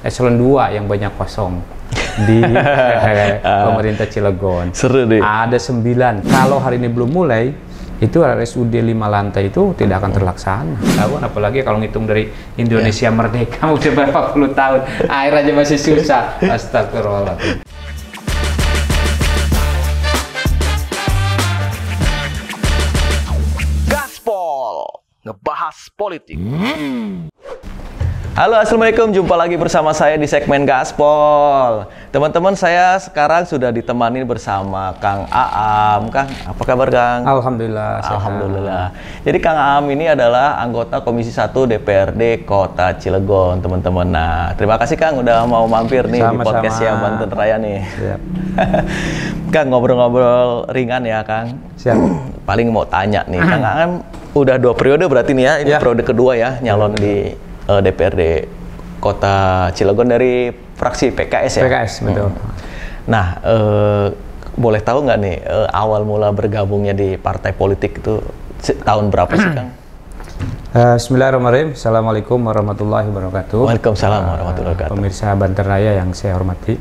eselon 2 yang banyak kosong di pemerintah Cilegon. Seru deh. Ada 9. Kalau hari ini belum mulai, itu RSUD 5 lantai itu tidak akan terlaksana. Tahun apalagi kalau ngitung dari Indonesia merdeka udah berapa puluh tahun, air aja masih susah. Astagfirullah. Gaspol, ngebahas politik. Halo, assalamualaikum. Jumpa lagi bersama saya di segmen Gaspol. Teman-teman, saya sekarang sudah ditemani bersama Kang Aam. Kang, apa kabar Kang? Alhamdulillah. Alhamdulillah. Jadi Kang Aam ini adalah anggota Komisi 1 DPRD Kota Cilegon, teman-teman. Nah, terima kasih Kang udah mau mampir nih di podcastnya Banten Raya nih. Siap. Kang, ngobrol-ngobrol ringan ya Kang. Siap. Paling mau tanya nih, Kang Aam udah 2 periode berarti nih ya. Ini periode kedua ya nyalon di DPRD Kota Cilegon dari fraksi PKS ya? PKS, betul. Nah, boleh tahu nggak nih awal mula bergabungnya di partai politik itu tahun berapa sih Kang? Bismillahirrahmanirrahim. Assalamualaikum warahmatullahi wabarakatuh. Waalaikumsalam warahmatullahi wabarakatuh. Pemirsa Banten Raya yang saya hormati,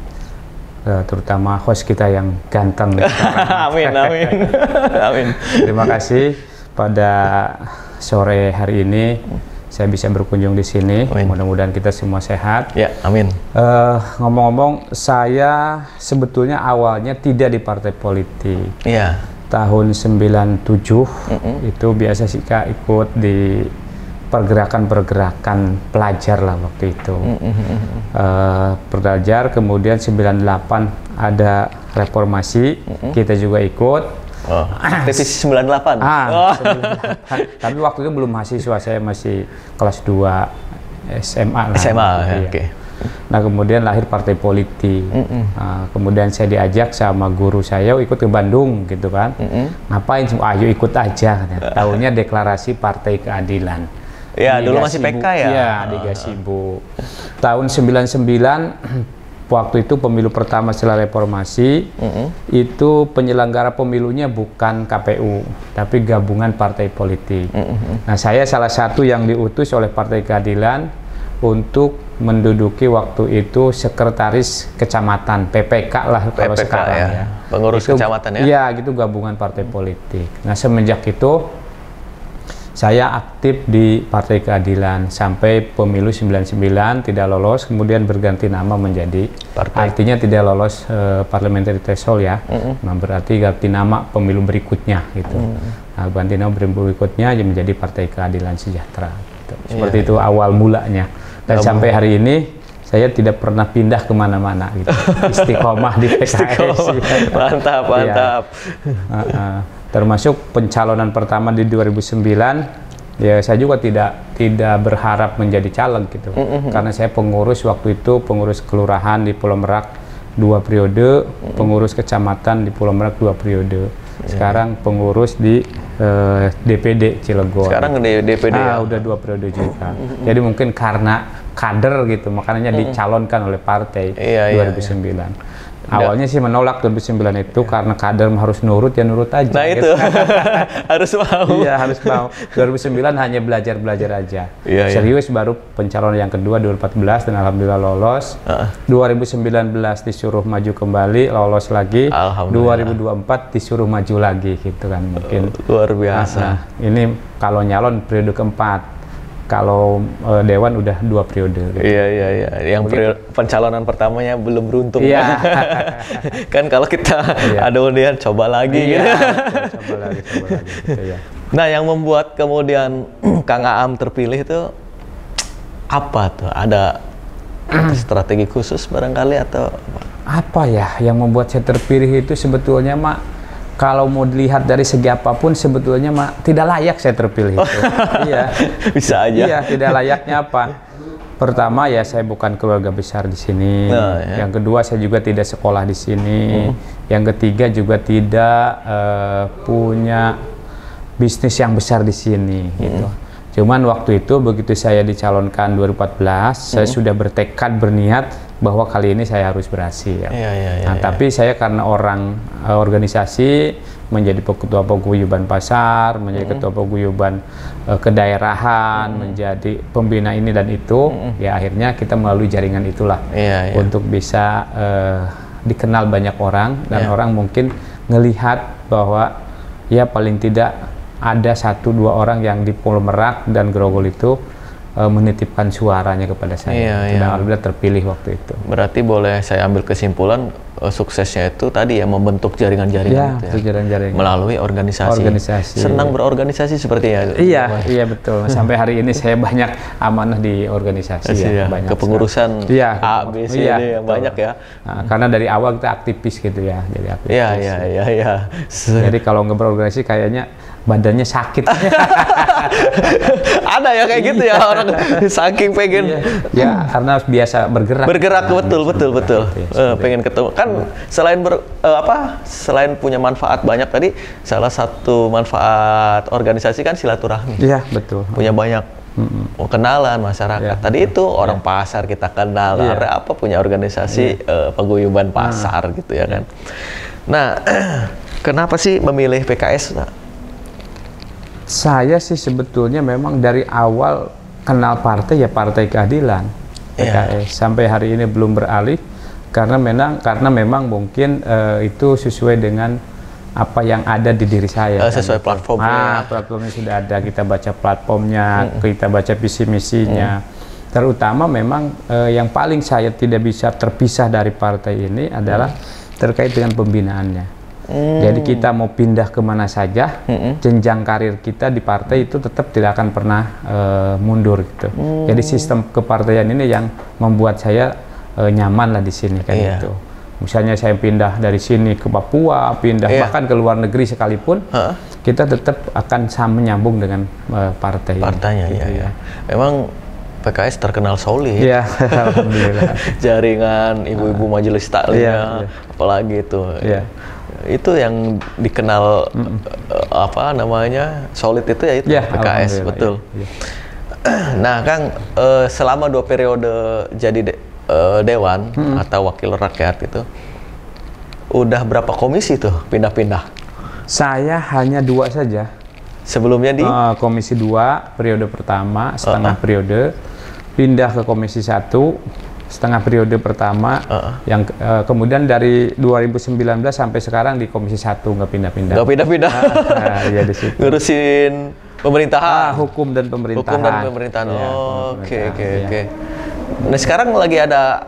terutama host kita yang ganteng. Amin, amin. Amin. Terima kasih pada sore hari ini. Saya bisa berkunjung di sini. Mudah-mudahan kita semua sehat. Ya, amin. Ngomong-ngomong, saya sebetulnya awalnya tidak di partai politik. Iya. Tahun 97 itu biasa sih Kak ikut di pergerakan-pergerakan pelajar lah waktu itu. Pelajar, kemudian 98 ada reformasi, kita juga ikut. Aktivis 98? 98. Tapi waktu itu belum mahasiswa, saya masih kelas 2 SMA lah. SMA, ya. Oke. Nah, kemudian lahir partai politik. Kemudian saya diajak sama guru saya ikut ke Bandung gitu kan. Ngapain? Ayo ikut aja. Tahunya deklarasi Partai Keadilan. Ya, dulu masih PK ya? Iya, di Gasibu. Tahun 99 waktu itu pemilu pertama setelah reformasi, itu penyelenggara pemilunya bukan KPU, tapi gabungan partai politik. Nah, saya salah satu yang diutus oleh Partai Keadilan untuk menduduki waktu itu sekretaris kecamatan, PPK lah kalau sekarang ya. Pengurus itu, kecamatan ya? Iya, gitu gabungan partai politik. Nah, semenjak itu saya aktif di Partai Keadilan sampai pemilu 99 tidak lolos, kemudian berganti nama menjadi artinya tidak lolos parliamentary threshold ya. Nah, berarti ganti nama pemilu berikutnya gitu. Nah, ganti nama pemilu berikutnya menjadi Partai Keadilan Sejahtera. Gitu. Seperti itu awal mulanya. Dan sampai hari ini saya tidak pernah pindah kemana-mana gitu. Istiqomah di PKS. Mantap, mantap. Termasuk pencalonan pertama di 2009, ya saya juga tidak berharap menjadi caleg gitu, karena saya pengurus waktu itu, pengurus kelurahan di Pulau Merak 2 periode, pengurus kecamatan di Pulau Merak 2 periode, sekarang pengurus di DPD Cilegon. Sekarang di DPD ya? Udah 2 periode juga. Jadi mungkin karena kader gitu, makanya dicalonkan oleh partai 2009. Awalnya sih menolak 2009 itu karena kader harus nurut ya nurut aja. Nah gitu. Itu harus mau. Iya harus mau. 2009 hanya belajar aja. Serius baru pencalonan yang kedua 2014 dan alhamdulillah lolos. 2019 disuruh maju kembali, lolos lagi. 2024 disuruh maju lagi gitu kan mungkin. Luar biasa. Ini kalau nyalon periode keempat. Kalau Dewan udah 2 periode. Gitu. Iya. Yang pencalonan pertamanya belum beruntung. Iya. Kan kalau kita ada undian coba lagi. Iya. Gitu. Coba lagi. Gitu, ya. Nah, yang membuat kemudian Kang Aam terpilih itu apa tuh? Ada strategi khusus barangkali atau apa ya yang membuat saya terpilih itu sebetulnya kalau mau dilihat dari segi apapun sebetulnya tidak layak saya terpilih itu. Iya. Bisa aja. Iya, tidak layaknya apa? Pertama ya saya bukan keluarga besar di sini. Yang kedua saya juga tidak sekolah di sini. Yang ketiga juga tidak punya bisnis yang besar di sini gitu. Cuman waktu itu begitu saya dicalonkan 2014, saya sudah bertekad berniat bahwa kali ini saya harus berhasil. Nah, tapi saya karena orang organisasi, menjadi ketua paguyuban pasar, menjadi ketua paguyuban kedaerahan, menjadi pembina ini dan itu, ya akhirnya kita melalui jaringan itulah untuk bisa dikenal banyak orang dan orang mungkin ngelihat bahwa ya paling tidak ada 1-2 orang yang di Pulau Merak dan Grogol itu menitipkan suaranya kepada saya. Dan alhamdulillah terpilih waktu itu. Berarti boleh saya ambil kesimpulan suksesnya itu tadi ya membentuk jaringan-jaringan gitu jaringan melalui organisasi. Senang berorganisasi seperti ya. Iya betul. Sampai hari ini saya banyak amanah di organisasi banyak kepengurusan A, B, C, D yang banyak ya. Nah, karena dari awal kita aktivis gitu ya. Jadi aktivis. Iya. Jadi kalau nggak berorganisasi kayaknya badannya sakit. Ada ya kayak gitu ya orang saking pengen. Ya karena biasa bergerak. Betul. Pengen ketemu kan selain selain punya manfaat banyak tadi, salah satu manfaat organisasi kan silaturahmi. Iya betul. Punya banyak kenalan masyarakat. Tadi itu orang pasar kita kenal. Apa punya organisasi paguyuban pasar gitu ya kan. Nah, kenapa sih memilih PKS? Saya sih sebetulnya memang dari awal kenal partai ya Partai Keadilan PKS sampai hari ini belum beralih karena memang mungkin itu sesuai dengan apa yang ada di diri saya. Sesuai platformnya. Platformnya sudah ada, kita baca platformnya, kita baca visi misinya. Terutama memang yang paling saya tidak bisa terpisah dari partai ini adalah terkait dengan pembinaannya. Jadi kita mau pindah kemana saja, jenjang karir kita di partai itu tetap tidak akan pernah mundur gitu. Jadi sistem kepartaian ini yang membuat saya nyaman lah di sini kan gitu. Misalnya saya pindah dari sini ke Papua, pindah bahkan ke luar negeri sekalipun, kita tetap akan menyambung dengan partainya. Gitu, Memang PKS terkenal solid. Iya, alhamdulillah. Jaringan ibu-ibu majelis taklimnya, apalagi itu. Itu yang dikenal solid itu ya itu PKS betul. Nah Kang, selama 2 periode jadi dewan atau wakil rakyat itu udah berapa komisi tuh pindah-pindah? Saya hanya 2 saja. Sebelumnya di komisi 2 periode pertama setengah periode, pindah ke komisi 1 setengah periode pertama, yang kemudian dari 2019 sampai sekarang di komisi 1 nggak pindah-pindah. Ya di situ. Ngurusin pemerintahan. Hukum dan pemerintahan. Oke. Nah sekarang lagi ada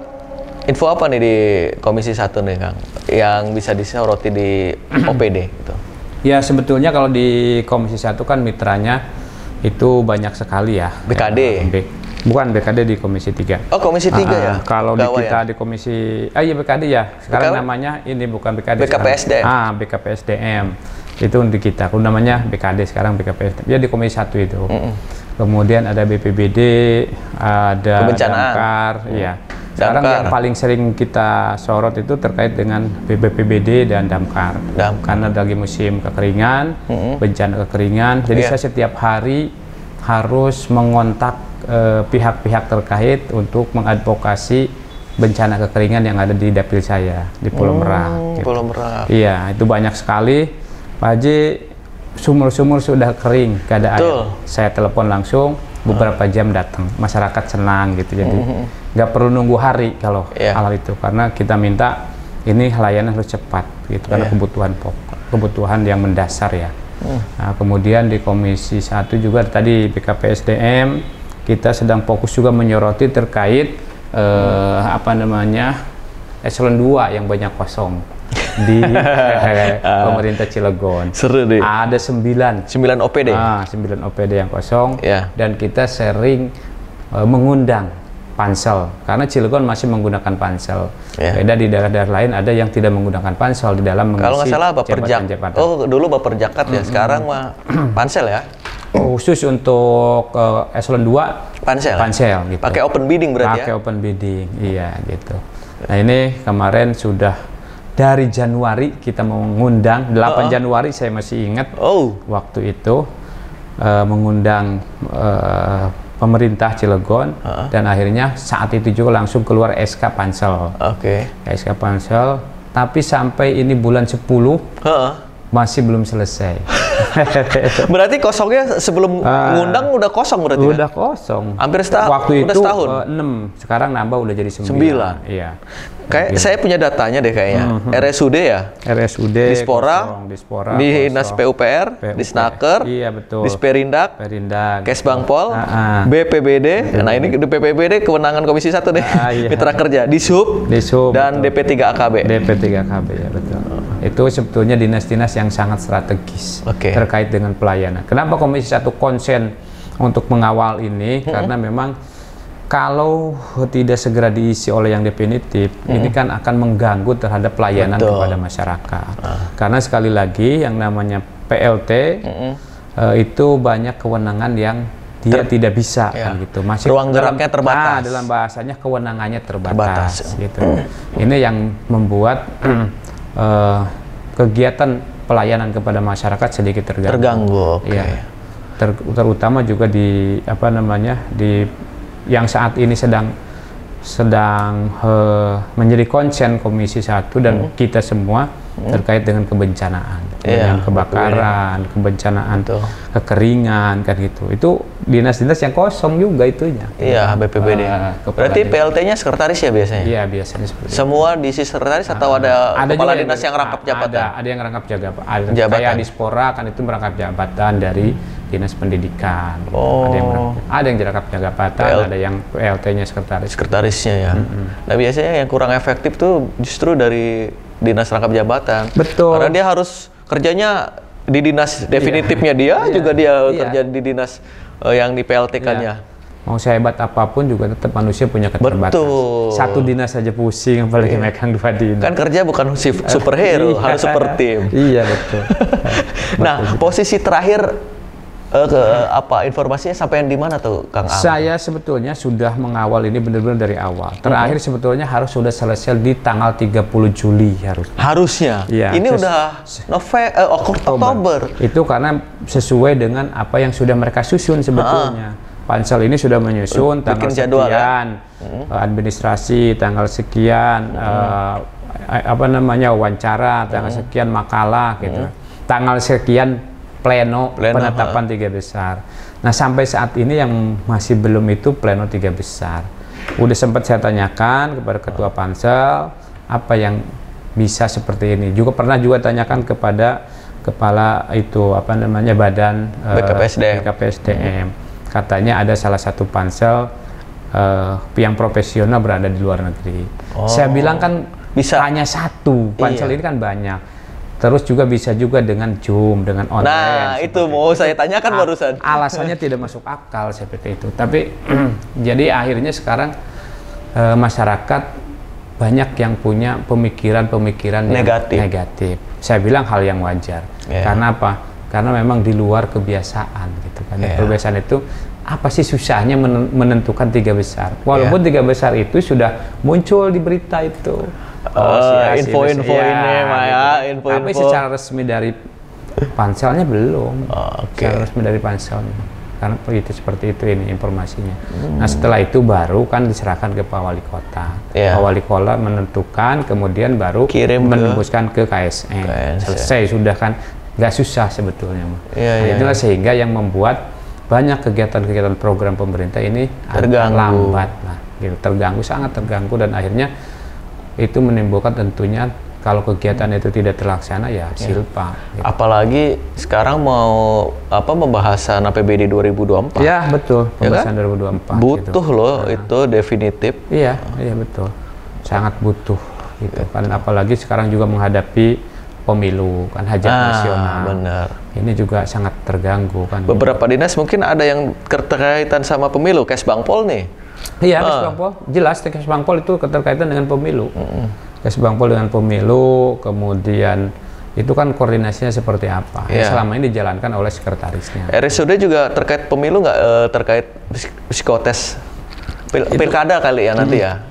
info apa nih di komisi 1 nih Kang, yang bisa disoroti di OPD gitu? Ya sebetulnya kalau di komisi 1 kan mitranya itu banyak sekali ya. BKD. Bukan, BKD di komisi 3. Oh, komisi 3 ya? Kalau di kita di komisi iya BKD ya. Sekarang namanya ini bukan BKD. BKPSDM. BKPSDM. Itu untuk kita. Kalau namanya BKD sekarang BKPSDM. Ya di komisi 1 itu. Kemudian ada BPBD, ada Damkar, ya. Sekarang yang paling sering kita sorot itu terkait dengan BPBD dan Damkar. Karena lagi musim kekeringan, bencana kekeringan. Jadi saya setiap hari harus mengontak pihak-pihak terkait untuk mengadvokasi bencana kekeringan yang ada di dapil saya di Pulau Merak. Pulau Merak. Iya, itu banyak sekali. Pak Haji, sumur-sumur sudah kering, gak ada air. Saya telepon langsung, beberapa jam datang. Masyarakat senang gitu, jadi nggak perlu nunggu hari kalau hal itu, karena kita minta ini layanan harus cepat gitu, karena kebutuhan yang mendasar ya. Nah, kemudian di komisi 1 juga tadi BKPSDM kita sedang fokus juga menyoroti terkait eselon 2 yang banyak kosong di pemerintah Cilegon. Seru deh. Ada 9 OPD. 9 OPD yang kosong, dan kita sering mengundang pansel karena Cilegon masih menggunakan pansel. Beda di daerah-daerah lain ada yang tidak menggunakan pansel di dalam mengisi. Kalau nggak salah jabatan. Oh, dulu Baperjakat ya, sekarang mah pansel ya. Khusus untuk eselon 2 pansel gitu. Pakai open bidding berarti Pakai open bidding, iya gitu. Nah ini kemarin sudah dari Januari kita mau mengundang 8 Januari saya masih ingat waktu itu mengundang pemerintah Cilegon dan akhirnya saat itu juga langsung keluar SK Pansel. SK Pansel, tapi sampai ini bulan 10 masih belum selesai. Berarti kosongnya sebelum ngundang udah kosong berarti? Udah kosong. Hampir setahun. Waktu udah itu setahun. 6, sekarang nambah udah jadi 9. Iya. Kayak saya punya datanya deh kayaknya. RSUD ya? RSUD, Dispora, Dinas PUPR, Disnaker, iya betul. Disperindak, Kesbangpol, BPBD. Nah ini BPBD kewenangan Komisi 1 deh. Mitra Kerja, Dishub, dan DP3AKB. DP3AKB ya betul. Itu sebetulnya dinas-dinas yang sangat strategis terkait dengan pelayanan. Kenapa Komisi 1 konsen untuk mengawal ini? Karena memang kalau tidak segera diisi oleh yang definitif, ini kan akan mengganggu terhadap pelayanan kepada masyarakat. Karena sekali lagi yang namanya PLT itu banyak kewenangan yang dia tidak bisa kan gitu. Masih ruang geraknya terbatas. Dalam bahasanya kewenangannya terbatas gitu. Ini yang membuat kegiatan pelayanan kepada masyarakat sedikit terganggu. Ya. Terutama juga di di yang saat ini sedang menjadi konsen Komisi 1 dan kita semua terkait dengan kebencanaan, dengan kebakaran, kebencanaan, kekeringan kan gitu. Itu dinas-dinas yang kosong juga itunya. Iya, BPBD. Berarti PLT-nya sekretaris ya biasanya? Iya, biasanya seperti semua diisi sekretaris atau ada kepala dinas yang rangkap jabatan? Ada yang rangkap jabatan. Kayak Dispora kan itu merangkap jabatan dari Dinas Pendidikan. Ada yang dirangkap jabatan, ada yang PLT-nya sekretaris. Sekretarisnya ya. Nah, biasanya yang kurang efektif tuh justru dari dinas rangkap jabatan. Betul. Karena dia harus kerjanya di dinas definitifnya juga dia kerja di dinas yang di PLT-kannya. Mau sehebat apapun juga tetap manusia punya keterbatasan. Satu dinas saja pusing, apalagi megang 2 dinas. Kan kerja bukan superhero, harus super tim. Iya betul. Nah, posisi terakhir informasinya sampai di mana tuh Kang Am? Saya sebetulnya sudah mengawal ini benar-benar dari awal. Terakhir sebetulnya harus sudah selesai di tanggal 30 Juli harusnya. Ya, ini udah Oktober. Itu karena sesuai dengan apa yang sudah mereka susun sebetulnya. Pansel ini sudah menyusun tanggal sekian, administrasi tanggal sekian, wawancara tanggal sekian, makalah gitu. Tanggal sekian pleno penetapan 3 besar. Nah sampai saat ini yang masih belum itu pleno 3 besar. Udah sempat saya tanyakan kepada Ketua Pansel apa yang bisa seperti ini. Juga pernah tanyakan kepada kepala itu badan BKPSDM. Katanya ada salah satu pansel yang profesional berada di luar negeri. Saya bilang kan bisa hanya satu pansel ini kan banyak. Terus juga bisa juga dengan Zoom, dengan online. Nah, itu mau saya tanyakan barusan. Alasannya tidak masuk akal seperti itu. Tapi jadi akhirnya sekarang masyarakat banyak yang punya pemikiran-pemikiran negatif. Saya bilang hal yang wajar. Karena apa? Karena memang di luar kebiasaan gitu kan. Kebiasaan itu apa sih susahnya menentukan 3 besar? Walaupun 3 besar itu sudah muncul di berita itu. Info-info ini Maya, info-info. Tapi secara resmi dari panselnya belum. Secara resmi dari panselnya. Karena itu seperti itu ini informasinya. Nah setelah itu baru kan diserahkan ke Pak Wali Kota. Pak Wali Kota menentukan, kemudian baru menembuskan ke KSN. Selesai sudah kan, nggak susah sebetulnya. Itulah sehingga yang membuat banyak kegiatan-kegiatan program pemerintah ini lambat, gitu, terganggu, sangat terganggu, dan akhirnya itu menimbulkan tentunya kalau kegiatan itu tidak terlaksana ya silpa. Gitu. Apalagi sekarang mau pembahasan APBD 2024. Ya betul, pembahasan 2024. Butuh gitu. Loh itu definitif. Iya betul, sangat butuh gitu kan, apalagi sekarang juga menghadapi pemilu kan, hajat nasional. Benar. Ini juga sangat terganggu kan. Beberapa dinas mungkin ada yang keterkaitan sama pemilu, Kesbangpol nih. Iya, Kesbangpol jelas, Kesbangpol itu keterkaitan dengan pemilu. Kesbangpol dengan pemilu, kemudian itu kan koordinasinya seperti apa? Selama ini dijalankan oleh sekretarisnya. RSUD juga terkait pemilu nggak, terkait psikotes pilkada kali ya nanti ya?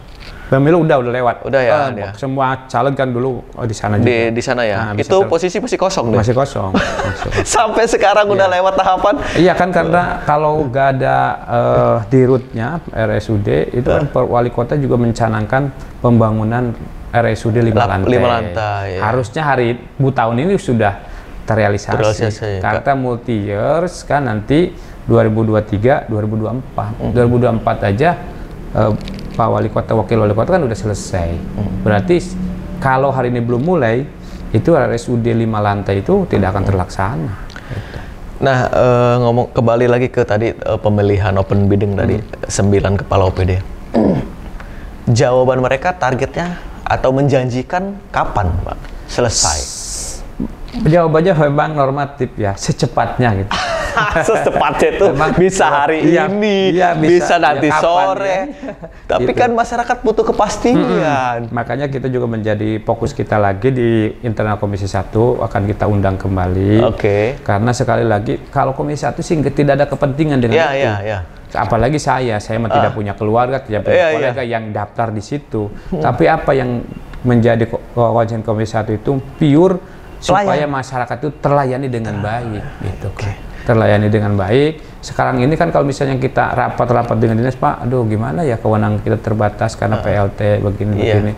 Pemilu udah lewat. Udah ya. Semua caleg kan dulu di sana juga. Di sana ya. Nah, itu posisi masih kosong deh. Masih kosong. Sampai sekarang udah lewat tahapan. Iya kan, karena kalau nggak ada dirutnya RSUD itu kan wali kota juga mencanangkan pembangunan RSUD 5 lantai. 5 lantai. Ya. Harusnya tahun ini sudah terrealisasi. Karena multi years kan nanti 2023, 2024. 2024 aja Pak Wali Kota, Wakil Wali Kota kan udah selesai. Berarti kalau hari ini belum mulai, itu RSUD 5 lantai itu tidak akan terlaksana. Gitu. Nah, ngomong kembali lagi ke tadi pemilihan open bidding tadi, 9 kepala OPD. Jawaban mereka targetnya atau menjanjikan kapan, Pak, selesai? Jawabannya memang normatif ya, secepatnya gitu. Secepatnya itu bisa hari ini, bisa nanti sore. Tapi gitu. Kan masyarakat butuh kepastian. Makanya kita juga menjadi fokus kita lagi di internal Komisi 1 akan kita undang kembali. Karena sekali lagi kalau Komisi 1 sih tidak ada kepentingan dengan itu. Apalagi saya tidak punya keluarga, tidak punya kolega yang daftar di situ. Tapi apa yang menjadi kewajiban Komisi 1 itu pure supaya masyarakat itu terlayani dengan baik gitu. Terlayani dengan baik. Sekarang ini kan kalau misalnya kita rapat-rapat dengan dinas, Pak, aduh gimana ya, kewenangan kita terbatas karena PLT begini.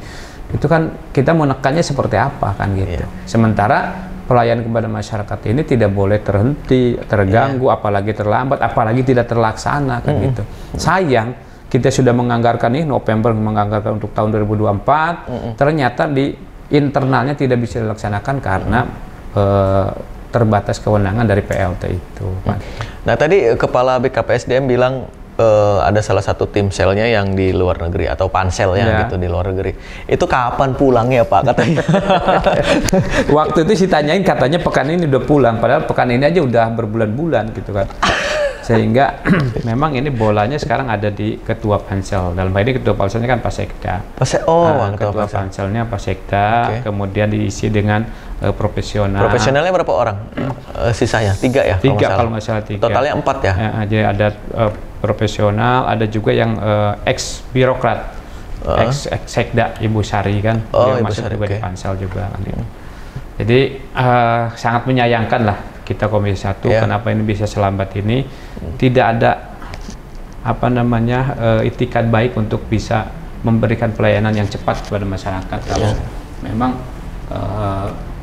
Itu kan kita mau nekannya seperti apa kan gitu. Sementara pelayanan kepada masyarakat ini tidak boleh terhenti, terganggu, apalagi terlambat, apalagi tidak terlaksana kan gitu. Sayang kita sudah menganggarkan nih November menganggarkan untuk tahun 2024, ternyata di internalnya tidak bisa dilaksanakan karena terbatas kewenangan dari PLT itu. Nah tadi Kepala BKPSDM bilang ada salah satu tim selnya yang di luar negeri atau panselnya gitu di luar negeri. Itu kapan pulangnya Pak katanya? Waktu itu sih tanyain katanya pekan ini udah pulang, padahal pekan ini aja udah berbulan-bulan gitu kan. Sehingga memang ini bolanya sekarang ada di ketua pansel. Dalam hal ini ketua panselnya kan Pak Sekda. Ketua panselnya Pak Sekda, kemudian diisi dengan profesional. Profesionalnya berapa orang? Sisanya 3 ya? 3 kalau nggak salah 3. Totalnya 4 ya? Jadi ada profesional, ada juga yang ex birokrat, ex Sekda Ibu Sari kan, dia masuk juga di pansel juga kan. Jadi sangat menyayangkan lah kita Komisi 1 kenapa ini bisa selambat ini. Tidak ada itikat baik untuk bisa memberikan pelayanan yang cepat kepada masyarakat. Kalau memang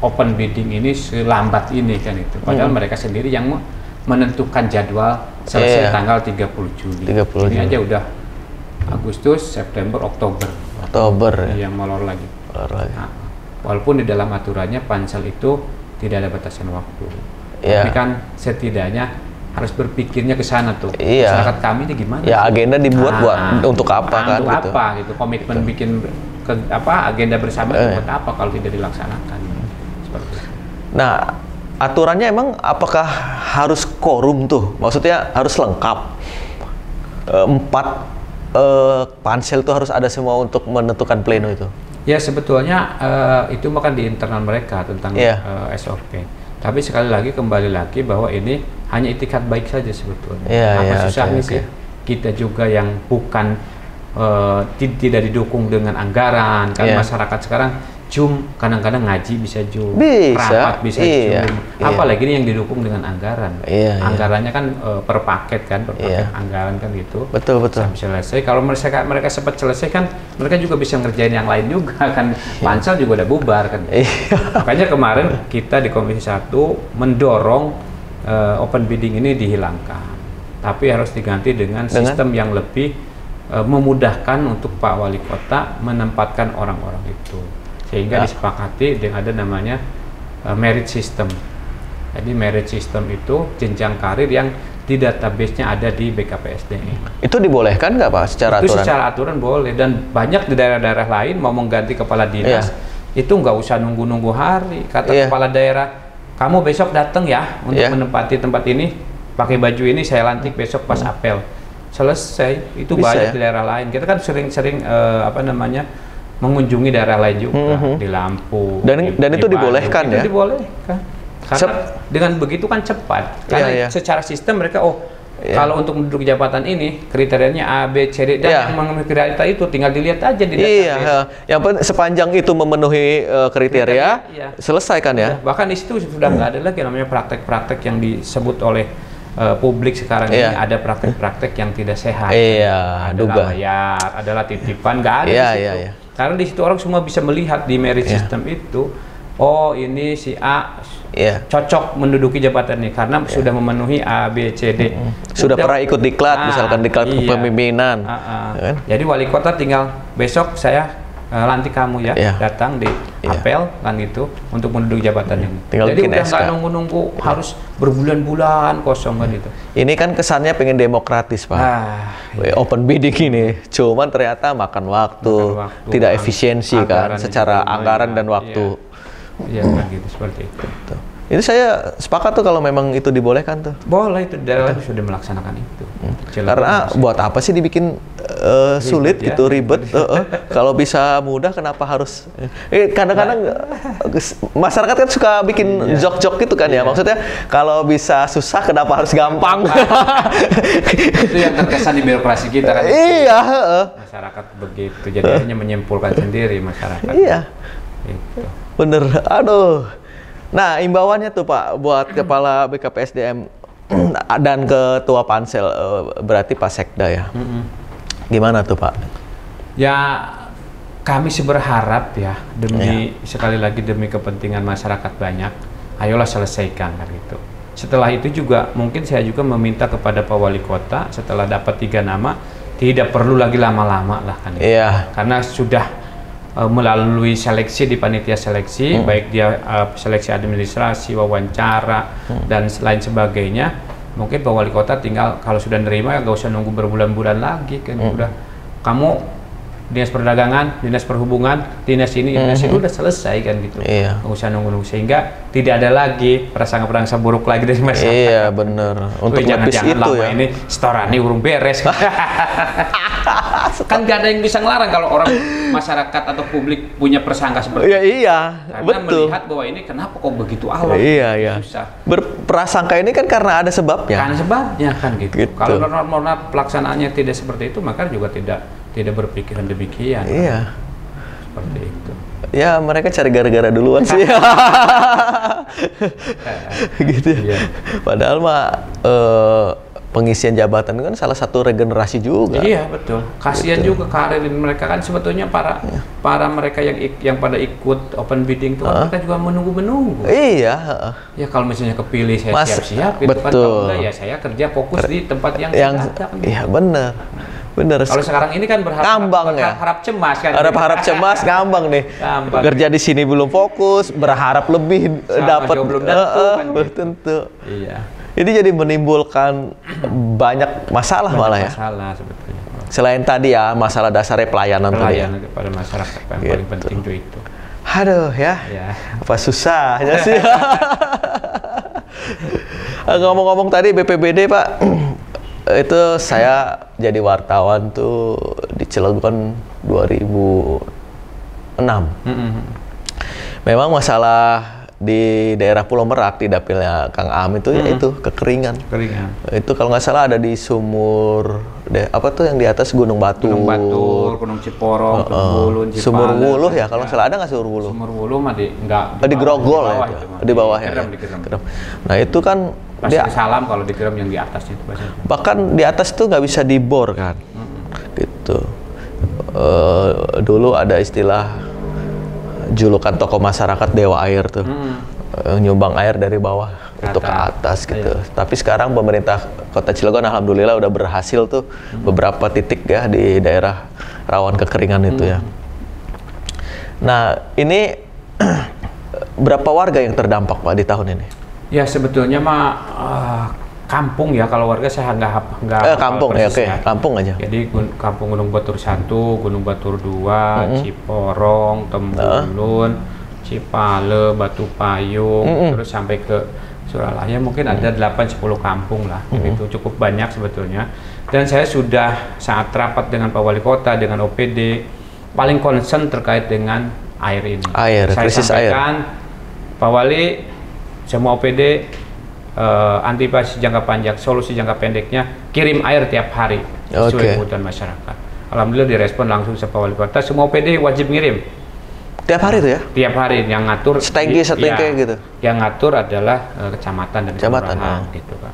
open bidding ini selambat ini kan itu. Padahal mereka sendiri yang menentukan jadwal selesai tanggal 30 Juli. Ini aja udah Agustus, September, Oktober yang molor lagi. Nah, walaupun di dalam aturannya pansel itu tidak ada batasan waktu. Tapi kan setidaknya harus berpikirnya ke sana tuh. Masyarakat kami ini gimana? Ya agenda dibuat buat untuk apa kan? Untuk apa gitu? Komitmen bikin agenda bersama buat apa kalau tidak dilaksanakan? Seperti itu. Nah, aturannya emang apakah harus quorum tuh? Maksudnya harus lengkap? 4 pansel itu harus ada semua untuk menentukan pleno itu? Ya sebetulnya itu makan di internal mereka tentang SOP. Tapi sekali lagi kembali lagi bahwa ini hanya itikat baik saja sebetulnya. Apa susahnya sih? Kita juga yang bukan tidak didukung dengan anggaran kan masyarakat sekarang kadang-kadang ngaji bisa rapat bisa apalagi ini yang didukung dengan anggaran. Anggarannya kan per paket kan, per paket anggaran kan gitu. Betul. Bisa selesai. Kalau mereka sempat selesai kan, mereka juga bisa ngerjain yang lain juga kan. Pansel juga udah bubar kan. Makanya kemarin kita di Komisi 1 mendorong open bidding ini dihilangkan. Tapi harus diganti dengan sistem yang lebih memudahkan untuk Pak Wali Kota menempatkan orang-orang itu. Sehingga disepakati dengan ada namanya merit system. Jadi merit system itu jenjang karir yang di database-nya ada di BKPSDM. Itu dibolehkan nggak Pak secara aturan? Itu secara aturan boleh, dan banyak di daerah-daerah lain mau mengganti kepala dinas itu nggak usah nunggu-nunggu hari. Kata kepala daerah, kamu besok datang ya untuk menempati tempat ini, pakai baju ini, saya lantik besok pas apel. Selesai. Itu bisa, banyak di daerah lain. Kita kan sering-sering mengunjungi daerah lain juga, di Lampung. Dan itu dibolehkan Dibolehkan. Karena dengan begitu kan cepat. Karena secara sistem mereka Kalau untuk menduduki jabatan ini kriterianya A, B, C, D, dan yang memenuhi kriteria itu tinggal dilihat aja di database. Yang sepanjang itu memenuhi kriteria, selesai kan ya. Bahkan di situ sudah nggak ada lagi namanya praktek-praktek yang disebut oleh publik sekarang ini, ada praktek-praktek yang tidak sehat. Adalah bayar, adalah titipan, nggak ada di situ. Karena di situ orang semua bisa melihat di merit system itu, oh ini si A cocok menduduki jabatan ini karena sudah memenuhi A, B, C, D. Sudah pernah ikut diklat, misalkan diklat kepemimpinan. Kan? Jadi wali kota tinggal besok saya lantik kamu datang di apel kan gitu untuk menduduki jabatan ini. Tinggal jadi udah nggak nunggu-nunggu harus berbulan-bulan kosong kan gitu. Ini kan kesannya pengen demokratis Pak. Open bidding ini, cuman ternyata makan waktu tidak efisiensi kan secara anggaran dan waktu. Iya kan gitu, seperti itu. Itu saya sepakat tuh kalau memang itu dibolehkan tuh. Boleh, itu daerah sudah melaksanakan itu. Karena buat apa sih dibikin sulit gitu, ribet. Kalau bisa mudah kenapa harus? Kadang-kadang masyarakat kan suka bikin jok-jok gitu kan ya. Maksudnya kalau bisa susah kenapa harus gampang? Itu yang terkesan di birokrasi kita kan. Iya. Masyarakat begitu, jadi hanya menyimpulkan sendiri masyarakat. Iya. Itu. Bener, aduh. Nah, imbauannya tuh Pak, buat Kepala BKPSDM dan Ketua Pansel, berarti Pak Sekda ya. Gimana tuh Pak? Ya, kami sih berharap ya, sekali lagi demi kepentingan masyarakat banyak, ayolah selesaikan kan gitu. Setelah itu juga, mungkin saya juga meminta kepada Pak Wali Kota, setelah dapat 3 nama, tidak perlu lagi lama-lama lah kan gitu. Karena sudah melalui seleksi di panitia seleksi, baik dia seleksi administrasi, wawancara, dan lain sebagainya. Mungkin Pak Wali Kota tinggal kalau sudah nerima ya nggak usah nunggu berbulan-bulan lagi kan. Udah kamu dinas perdagangan, dinas perhubungan, dinas ini, dinas itu udah selesai kan gitu. Nggak usah nunggu-nunggu sehingga tidak ada lagi prasangka-prasangka buruk lagi dari masyarakat. Iya bener. Untuk jangan-jangan itu lama ini setorani urung beres. Kan nggak ada yang bisa ngelarang kalau orang masyarakat atau publik punya prasangka seperti itu. Karena betul. Melihat bahwa ini kenapa kok begitu alot. Susah. Berprasangka ini kan karena ada sebabnya. Karena sebabnya kan gitu. Kalau norma pelaksanaannya tidak seperti itu, maka juga tidak berpikiran demikian. Seperti itu. Ya mereka cari gara-gara duluan sih. Gitu. Padahal mah pengisian jabatan kan salah satu regenerasi juga. Iya betul. Kasihan juga karir mereka kan sebetulnya para mereka yang pada ikut open bidding itu mereka juga menunggu. Ya kalau misalnya kepilih saya siap-siap itu kan, kalau enggak ya saya kerja fokus di tempat yang ada. Iya benar. Kalau sekarang ini kan berharap cemas kan. Harap cemas ngambang nih. Kerja di sini belum fokus, berharap lebih dapat belum tentu. Iya. Ini jadi menimbulkan banyak masalah malah ya. Masalah sebetulnya. Selain tadi ya masalah dasarnya pelayanan kepada masyarakat yang paling penting itu. Aduh ya. Apa susahnya sih. Ngomong-ngomong tadi BPBD Pak. Itu saya jadi wartawan tuh di Cilegon 2006. Memang masalah di daerah Pulau Merak di dapilnya Kang Am itu yaitu kekeringan. Itu kalau nggak salah ada di sumur apa tuh yang di atas Gunung Batur, Gunung Ciporong, Gunung Cipale. Sumur Wuluh ya kalau nggak salah, ada nggak Sumur Wuluh? Sumur Wuluh mah di Grogol ya, di bawah ya. Nah itu kan dia salam kalau dikirim yang di atas itu bahasanya. Bahkan di atas tuh nggak bisa dibor kan, gitu. Dulu ada istilah julukan tokoh masyarakat Dewa Air tuh, nyumbang air dari bawah untuk ke atas gitu. Tapi sekarang pemerintah Kota Cilegon alhamdulillah udah berhasil tuh beberapa titik ya di daerah rawan kekeringan itu ya. Nah ini berapa warga yang terdampak Pak di tahun ini? Ya sebetulnya mah kampung ya, kalau warga saya nggak kampung ya, kampung aja. Jadi kampung Gunung Batur 1, Gunung Batur 2, Ciporong, Temulun, Cipale, Batu Payung, terus sampai ke Suralaya mungkin ada 8-10 kampung lah. Itu cukup banyak sebetulnya. Dan saya sudah saat rapat dengan Pak Wali Kota, dengan OPD, paling concern terkait dengan air ini. Krisis saya sampaikan, Pak Wali, semua OPD antisipasi jangka panjang, solusi jangka pendeknya kirim air tiap hari sesuai kebutuhan masyarakat. Alhamdulillah direspon langsung Pak Wali Kota, semua OPD wajib ngirim. Tiap hari tuh ya? Tiap hari, yang ngatur setengki gitu. Yang ngatur adalah kecamatan dan kelurahan gitu Pak.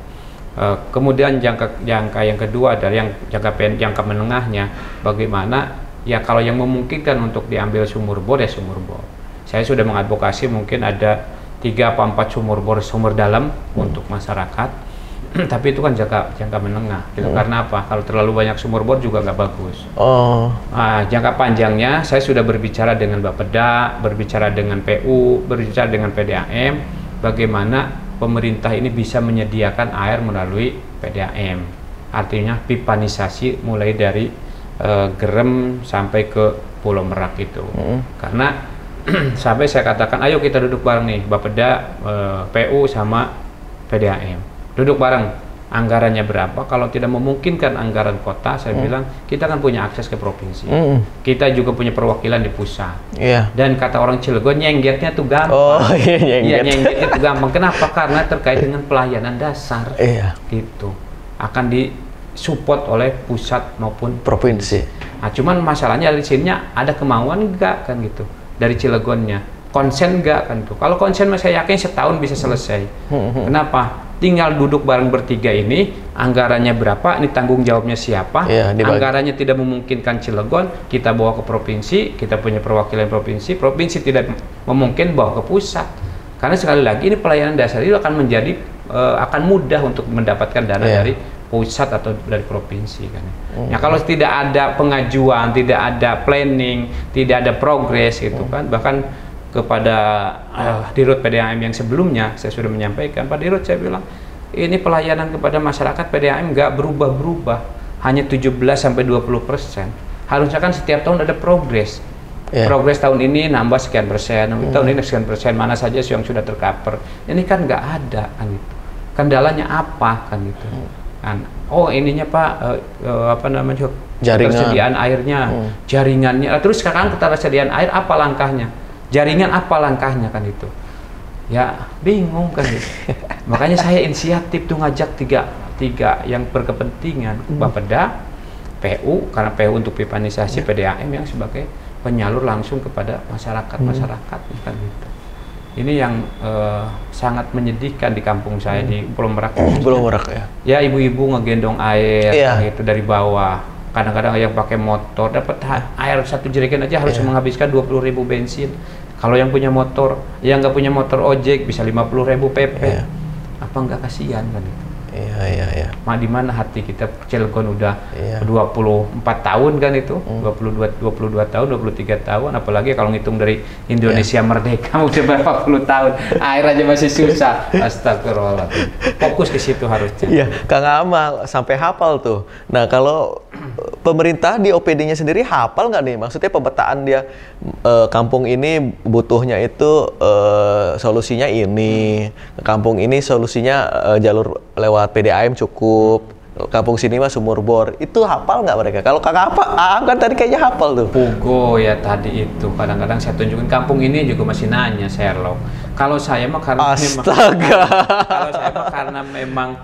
Kemudian jangka yang kedua adalah yang jangka menengahnya, bagaimana ya kalau yang memungkinkan untuk diambil sumur bor ya sumur bor. Saya sudah mengadvokasi mungkin ada 3 atau 4 sumur bor sumur dalam untuk masyarakat. Tapi itu kan jangka menengah gitu. Karena apa? Kalau terlalu banyak sumur bor juga nggak bagus. Nah, jangka panjangnya saya sudah berbicara dengan Bapeda, berbicara dengan PU, berbicara dengan PDAM, bagaimana pemerintah ini bisa menyediakan air melalui PDAM. Artinya pipanisasi mulai dari Gerem sampai ke Pulau Merak itu. Karena sampai saya katakan, ayo kita duduk bareng nih, Bapeda, PU sama PDAM. Duduk bareng, anggarannya berapa, kalau tidak memungkinkan anggaran kota, saya bilang, kita kan punya akses ke provinsi. Kita juga punya perwakilan di pusat. Dan kata orang Cilegon, nyenggetnya tuh gampang. Nyenggetnya tuh gampang. Kenapa? Karena terkait dengan pelayanan dasar. Gitu. Akan disupport oleh pusat maupun provinsi. Nah, cuman masalahnya di sininya ada kemauan enggak kan gitu dari Cilegonnya. Konsen enggak kan tuh. Kalau konsen saya yakin setahun bisa selesai. Kenapa? Tinggal duduk bareng bertiga ini, anggarannya berapa, ini tanggung jawabnya siapa, anggarannya tidak memungkinkan Cilegon, kita bawa ke provinsi, kita punya perwakilan provinsi, provinsi tidak memungkinkan bawa ke pusat. Karena sekali lagi ini pelayanan dasar itu akan menjadi, akan mudah untuk mendapatkan dana dari pusat atau dari provinsi kan. Nah, kalau tidak ada pengajuan, tidak ada planning, tidak ada progres gitu kan, bahkan kepada Dirut PDAM yang sebelumnya saya sudah menyampaikan, Pak Dirut, saya bilang ini pelayanan kepada masyarakat PDAM nggak berubah-berubah, hanya 17-20%. Harusnya kan setiap tahun ada progres. Progres tahun ini nambah sekian persen, tahun ini sekian persen, mana saja yang sudah tercover. Ini kan nggak ada kan itu. Kendalanya apa kan itu? Kan, oh ininya Pak, apa namanya, ketersediaan airnya, jaringannya. Terus sekarang ketersediaan air apa langkahnya? Jaringan apa langkahnya kan itu? Ya bingung kan itu. Makanya saya inisiatif tuh ngajak tiga yang berkepentingan, Bapeda, PU karena PU untuk pipanisasi, PDAM yang sebagai penyalur langsung kepada masyarakat kan gitu. Ini yang sangat menyedihkan di kampung saya di Pulau Merak. Pulau Merak ya. Ya ibu-ibu ngegendong air gitu dari bawah. Kadang-kadang yang pakai motor dapat air 1 jerigen aja harus menghabiskan 20.000 bensin. Kalau yang punya motor, yang nggak punya motor ojek bisa 50.000 PP. Apa nggak kasihan kan itu? Di mana hati kita, Cilegon udah 24 tahun kan itu, 22 tahun, 23 tahun, apalagi kalau ngitung dari Indonesia merdeka udah berapa puluh tahun, air aja masih susah. Astagfirullah. Fokus ke situ harusnya. Iya, Kang Amal sampai hafal tuh. Nah, kalau pemerintah di OPD-nya sendiri hafal nggak nih? Maksudnya pemetaan dia kampung ini butuhnya itu solusinya ini, kampung ini solusinya jalur lewat PDAM cukup, kampung sini mah sumur bor. Itu hafal nggak mereka? Kalau Kang Aam kan tadi kayaknya hafal tuh. Pugo ya tadi itu. Kadang-kadang saya tunjukin kampung ini juga masih nanya Sherlock. Kalau saya mah karena memang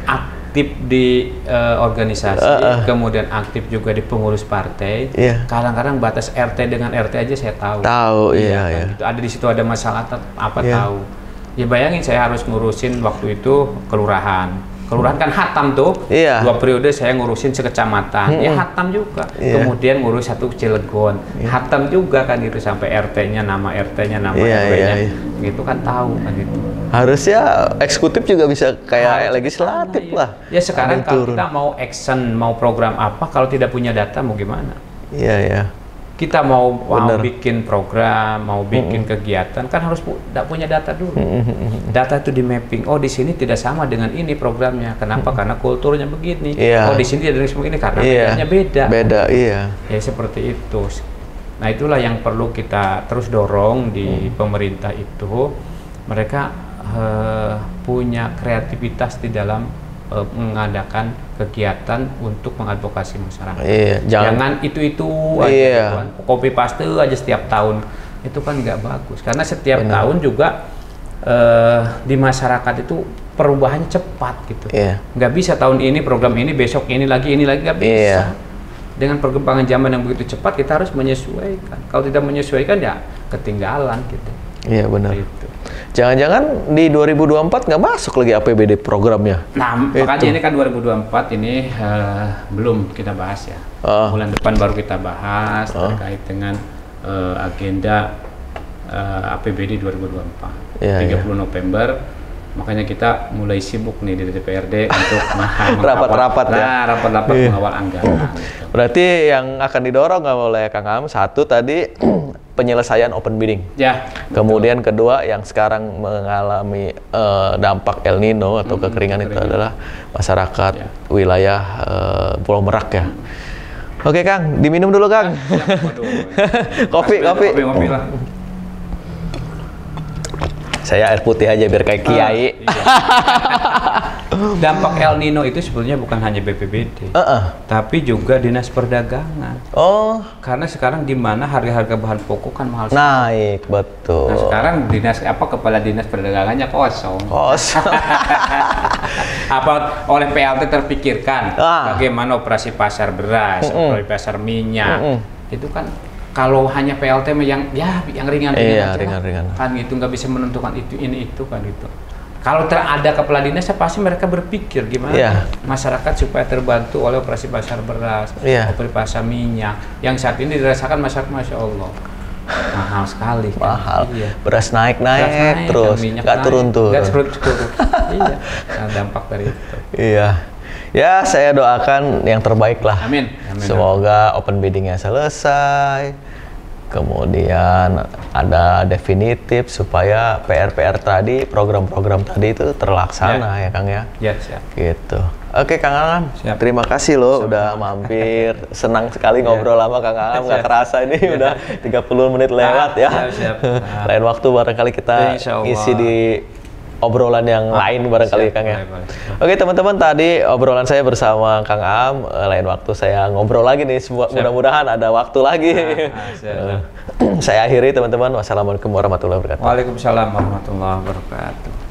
aktif di organisasi, kemudian aktif juga di pengurus partai. Kadang-kadang batas RT dengan RT aja saya tahu. Gitu. Ada di situ ada masalah apa tahu. Ya bayangin saya harus ngurusin waktu itu kelurahan. Kelurahan kan hatam tuh. 2 periode saya ngurusin sekecamatan. Ya hatam juga. Kemudian ngurus 1 Cilegon. Hatam juga kan gitu sampai RT-nya, nama RT-nya, nama RW-nya. Gitu kan tahu kan gitu. Harusnya eksekutif juga bisa kayak legislatif lah. Ya sekarang kalau kita mau action, mau program apa, kalau tidak punya data mau gimana? Kita mau bikin program, mau bikin kegiatan, kan harus punya data dulu. Data itu di mapping. Oh di sini tidak sama dengan ini programnya. Kenapa? Karena kulturnya begini. Oh di sini tidak begini karena medianya beda. Ya seperti itu. Nah itulah yang perlu kita terus dorong di pemerintah itu. Mereka punya kreativitas di dalam mengadakan kegiatan untuk mengadvokasi masyarakat. Jangan itu aja, copy paste aja setiap tahun. Itu kan nggak bagus. Karena setiap tahun juga di masyarakat itu perubahannya cepat gitu. Nggak bisa tahun ini program ini, besok ini lagi, nggak bisa. Dengan perkembangan zaman yang begitu cepat, kita harus menyesuaikan. Kalau tidak menyesuaikan, ya ketinggalan gitu. Iya benar. Gitu. Jangan-jangan di 2024 nggak masuk lagi APBD programnya? Nah, makanya ini kan 2024 ini belum kita bahas ya. Bulan depan baru kita bahas terkait dengan agenda APBD 2024. 30 November. Makanya kita mulai sibuk nih di DPRD untuk rapat-rapat mengawal anggaran. Berarti yang akan didorong oleh Kang Am, satu tadi penyelesaian open bidding. Ya. Kemudian kedua yang sekarang mengalami dampak El Nino atau kekeringan itu adalah masyarakat wilayah Pulau Merak ya. Oke Kang, diminum dulu Kang. Kopi lah. Saya air putih aja biar kayak kiai. Iya. Dampak El Nino itu sebetulnya bukan hanya BPBD, tapi juga Dinas Perdagangan. Karena sekarang di mana harga-harga bahan pokok kan mahal naik, betul. Nah sekarang kepala Dinas Perdagangannya kosong. Apa oleh PLT terpikirkan bagaimana operasi pasar beras, operasi pasar minyak, itu kan. Kalau hanya PLT yang ringan-ringan aja, kan gitu, nggak bisa menentukan itu kan gitu. Kalau ada kepala dinas, pasti mereka berpikir gimana masyarakat supaya terbantu oleh operasi pasar beras, operasi pasar minyak, yang saat ini dirasakan masyarakat, masya Allah, mahal sekali. Mahal. Beras naik terus, nggak turun-turun. Iya, dampak dari itu. Iya. Ya, saya doakan yang terbaik lah. Amin. Semoga open bidding-nya selesai. Kemudian ada definitif supaya PR-PR tadi, program-program tadi itu terlaksana ya Kang ya. Ya, siap. Gitu. Oke Kang Am, terima kasih loh udah mampir. Senang sekali ngobrol lama Kang Am, nggak kerasa ini udah 30 menit lewat ya. Siap. Lain waktu barangkali kita isi di obrolan yang lain barangkali Kang ya. Oke teman-teman, tadi obrolan saya bersama Kang Am. Lain waktu saya ngobrol lagi nih, mudah-mudahan ada waktu lagi. Saya akhiri teman-teman. Wassalamualaikum warahmatullahi wabarakatuh. Waalaikumsalam warahmatullahi wabarakatuh.